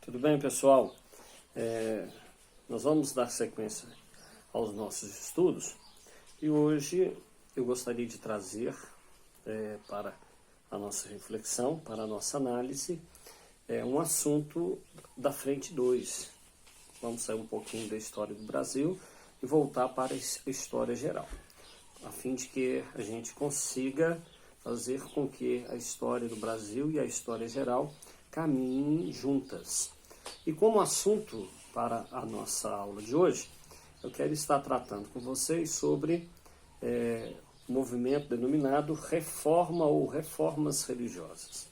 Tudo bem, pessoal? Nós vamos dar sequência aos nossos estudos e hoje eu gostaria de trazer para a nossa reflexão, para a nossa análise, um assunto da frente 2. Vamos sair um pouquinho da história do Brasil e voltar para a história geral, a fim de que a gente consiga fazer com que a história do Brasil e a história geral caminhem juntas. E como assunto para a nossa aula de hoje, eu quero estar tratando com vocês sobre o movimento denominado reforma ou reformas religiosas.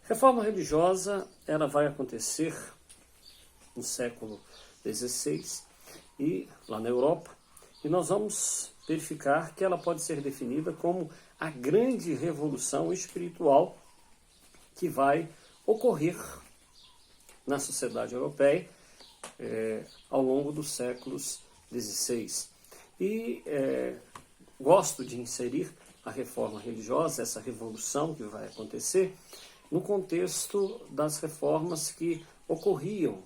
Reforma religiosa, ela vai acontecer no século XVI e lá na Europa, e nós vamos verificar que ela pode ser definida como a grande revolução espiritual que vai ocorrer na sociedade europeia ao longo dos séculos XVI. E gosto de inserir a reforma religiosa, essa revolução que vai acontecer, no contexto das reformas que ocorriam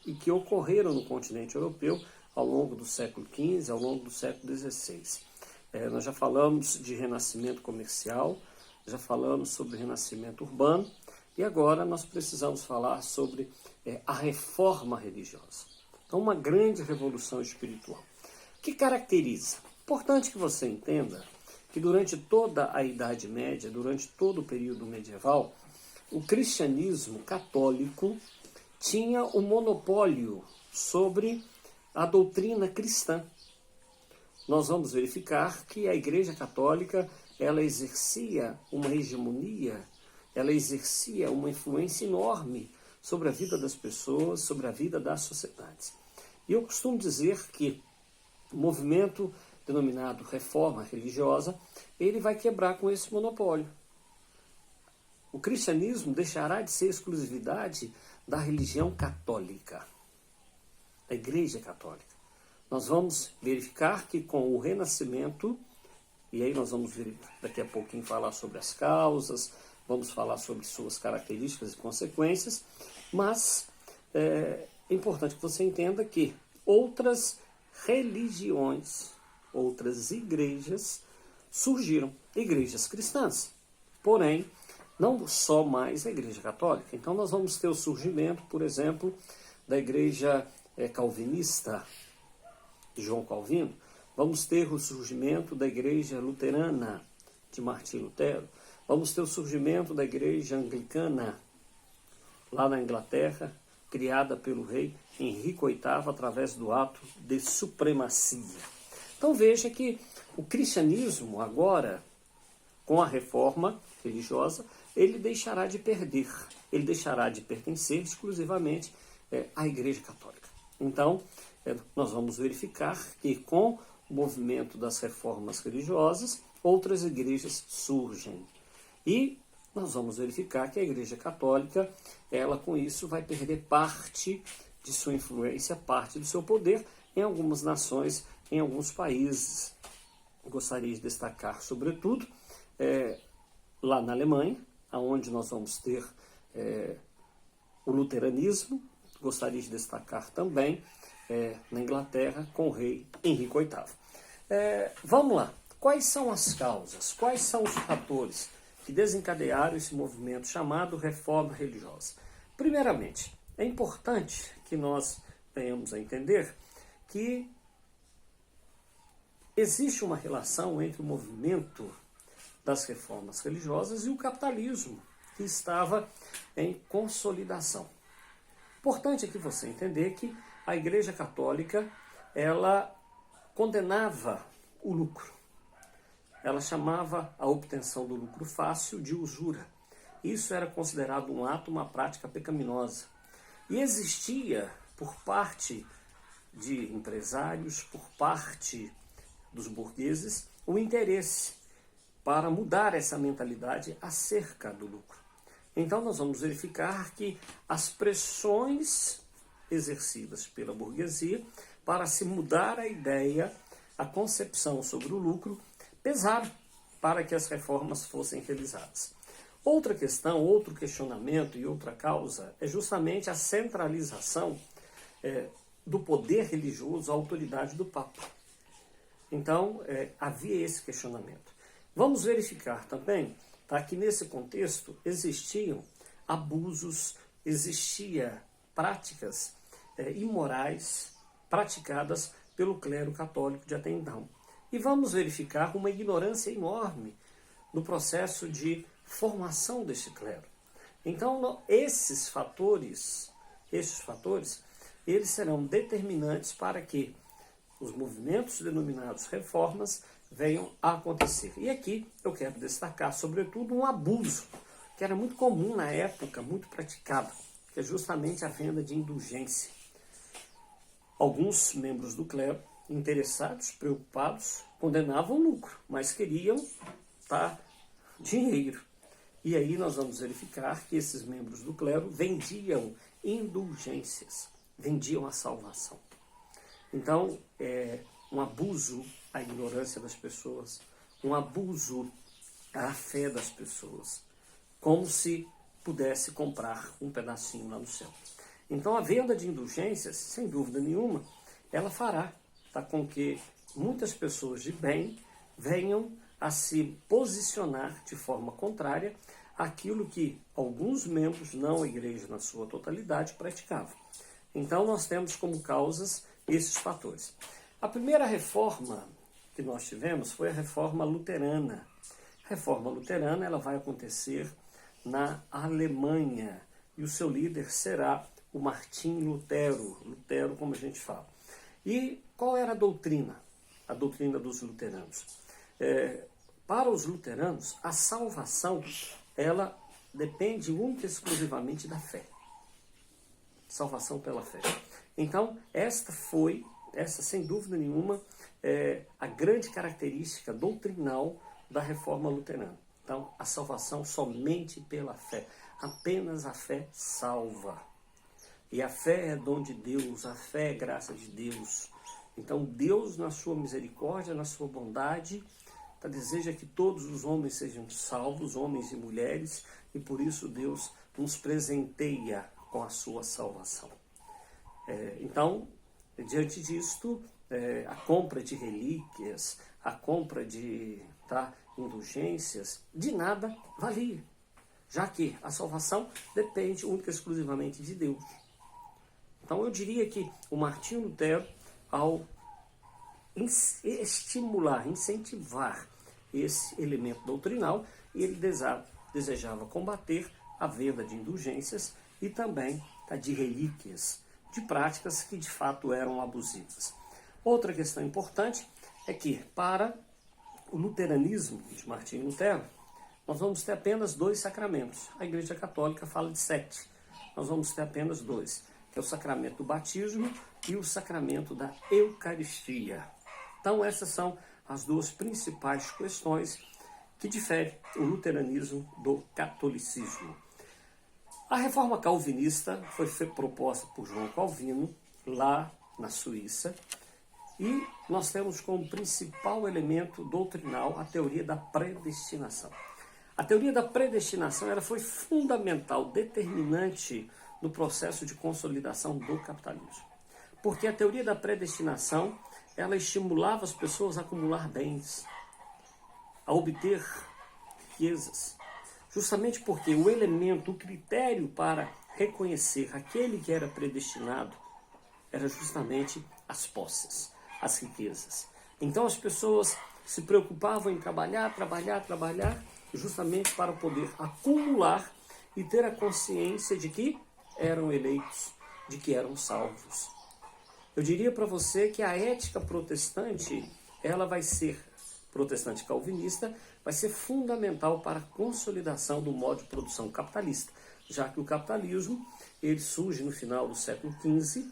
e que ocorreram no continente europeu ao longo do século XV, ao longo do século XVI. Nós já falamos de renascimento comercial, já falamos sobre renascimento urbano, e agora nós precisamos falar sobre a reforma religiosa. Então, uma grande revolução espiritual. O que caracteriza? Importante que você entenda que durante toda a Idade Média, durante todo o período medieval, o cristianismo católico tinha o monopólio sobre a doutrina cristã. Nós vamos verificar que a Igreja Católica ela exercia uma hegemonia, ela exercia uma influência enorme sobre a vida das pessoas, sobre a vida das sociedades. E eu costumo dizer que o movimento denominado reforma religiosa, ele vai quebrar com esse monopólio. O cristianismo deixará de ser exclusividade da religião católica, da Igreja Católica. Nós vamos verificar que com o Renascimento, e aí nós vamos daqui a pouquinho falar sobre as causas, vamos falar sobre suas características e consequências, mas é importante que você entenda que outras religiões, outras igrejas surgiram, igrejas cristãs, porém, não só mais a Igreja Católica. Então nós vamos ter o surgimento, por exemplo, da Igreja calvinista, de João Calvino, vamos ter o surgimento da Igreja Luterana, de Martim Lutero, vamos ter o surgimento da Igreja Anglicana, lá na Inglaterra, criada pelo rei Henrique VIII, através do ato de supremacia. Então veja que o cristianismo agora, com a reforma religiosa, ele deixará de perder, ele deixará de pertencer exclusivamente à Igreja Católica. Então, nós vamos verificar que com o movimento das reformas religiosas, outras igrejas surgem. E nós vamos verificar que a Igreja Católica, ela com isso vai perder parte de sua influência, parte do seu poder em algumas nações, em alguns países. Gostaria de destacar, sobretudo, lá na Alemanha, onde nós vamos ter o luteranismo. Gostaria de destacar também na Inglaterra, com o rei Henrique VIII. Vamos lá. Quais são as causas? Quais são os fatores que desencadearam esse movimento chamado reforma religiosa? Primeiramente, é importante que nós venhamos a entender que existe uma relação entre o movimento das reformas religiosas e o capitalismo, que estava em consolidação. Importante aqui você entender que a Igreja Católica, ela condenava o lucro. Ela chamava a obtenção do lucro fácil de usura. Isso era considerado um ato, uma prática pecaminosa. E existia, por parte de empresários, por parte dos burgueses, o interesse para mudar essa mentalidade acerca do lucro. Então nós vamos verificar que as pressões exercidas pela burguesia para se mudar a ideia, a concepção sobre o lucro, pesaram para que as reformas fossem realizadas. Outra questão, outro questionamento e outra causa é justamente a centralização do poder religioso à autoridade do Papa. Então, havia esse questionamento. Vamos verificar também, tá, que nesse contexto existiam abusos, existia práticas imorais praticadas pelo clero católico de até então. E vamos verificar uma ignorância enorme no processo de formação desse clero. Então, esses fatores, eles serão determinantes para que os movimentos denominados reformas venham a acontecer. E aqui eu quero destacar, sobretudo, um abuso que era muito comum na época, muito praticado, que é justamente a venda de indulgência. Alguns membros do clero, interessados, preocupados, condenavam lucro, mas queriam dinheiro. E aí nós vamos verificar que esses membros do clero vendiam indulgências, vendiam a salvação. Então, um abuso à ignorância das pessoas, um abuso à fé das pessoas, como se pudesse comprar um pedacinho lá no céu. Então, a venda de indulgências, sem dúvida nenhuma, ela fará com que muitas pessoas de bem venham a se posicionar de forma contrária àquilo que alguns membros, não a igreja na sua totalidade, praticavam. Então, nós temos como causas esses fatores. A primeira reforma que nós tivemos foi a reforma luterana. A reforma luterana ela vai acontecer na Alemanha e o seu líder será o Martim Lutero, como a gente fala. E qual era a doutrina? A doutrina dos luteranos. Para os luteranos, a salvação, ela depende única e exclusivamente da fé. Salvação pela fé. Então, essa sem dúvida nenhuma, a grande característica doutrinal da reforma luterana. Então, a salvação somente pela fé. Apenas a fé salva. E a fé é dom de Deus, a fé é graça de Deus. Então Deus, na sua misericórdia, na sua bondade, deseja que todos os homens sejam salvos, homens e mulheres, e por isso Deus nos presenteia com a sua salvação. Então, diante disto, a compra de relíquias, a compra de indulgências, de nada valia, já que a salvação depende única e exclusivamente de Deus. Então eu diria que o Martinho Lutero, ao estimular, incentivar esse elemento doutrinal, ele desejava combater a venda de indulgências e também de relíquias, de práticas que de fato eram abusivas. Outra questão importante é que para o luteranismo de Martinho Lutero, nós vamos ter apenas 2 sacramentos. A Igreja Católica fala de 7. Nós vamos ter apenas 2. Que é o sacramento do batismo e o sacramento da Eucaristia. Então, essas são as 2 principais questões que diferem o luteranismo do catolicismo. A reforma calvinista foi proposta por João Calvino, lá na Suíça, e nós temos como principal elemento doutrinal a teoria da predestinação. A teoria da predestinação ela foi fundamental, determinante no processo de consolidação do capitalismo. Porque a teoria da predestinação, ela estimulava as pessoas a acumular bens, a obter riquezas, justamente porque o elemento, o critério para reconhecer aquele que era predestinado era justamente as posses, as riquezas. Então as pessoas se preocupavam em trabalhar, justamente para poder acumular e ter a consciência de que eram eleitos, de que eram salvos. Eu diria para você que a ética protestante, ela vai ser, protestante calvinista, vai ser fundamental para a consolidação do modo de produção capitalista, já que o capitalismo, ele surge no final do século XV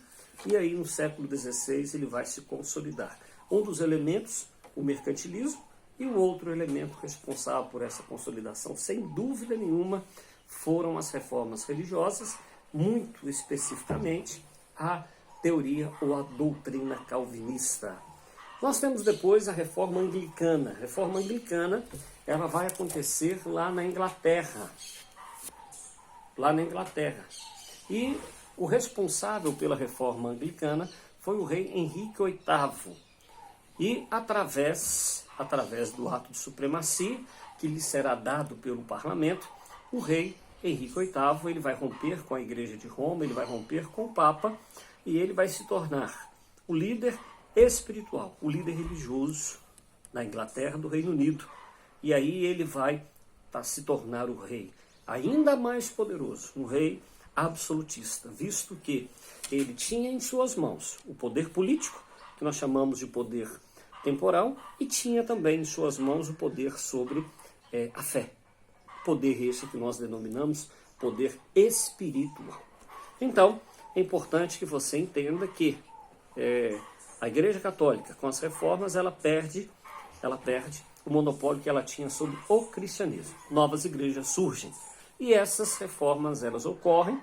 e aí no século XVI ele vai se consolidar. Um dos elementos, o mercantilismo, e o outro elemento responsável por essa consolidação, sem dúvida nenhuma, foram as reformas religiosas, muito especificamente a teoria ou a doutrina calvinista. Nós temos depois a Reforma Anglicana. A Reforma Anglicana, ela vai acontecer lá na Inglaterra. Lá na Inglaterra. E o responsável pela Reforma Anglicana foi o rei Henrique VIII. E através do ato de supremacia, que lhe será dado pelo parlamento, o rei Henrique VIII ele vai romper com a Igreja de Roma, ele vai romper com o Papa, e ele vai se tornar o líder espiritual, o líder religioso da Inglaterra, do Reino Unido. E aí ele vai se tornar o rei ainda mais poderoso, um rei absolutista, visto que ele tinha em suas mãos o poder político, que nós chamamos de poder temporal, e tinha também em suas mãos o poder sobre a fé. Poder esse que nós denominamos poder espiritual. Então, é importante que você entenda que a Igreja Católica, com as reformas, ela perde o monopólio que ela tinha sobre o cristianismo. Novas igrejas surgem. E essas reformas, elas ocorrem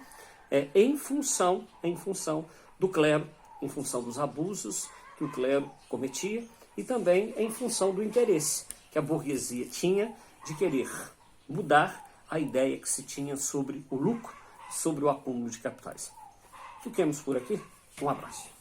em função do clero, em função dos abusos que o clero cometia e também em função do interesse que a burguesia tinha de querer mudar a ideia que se tinha sobre o lucro, sobre o acúmulo de capitais. Fiquemos por aqui. Um abraço.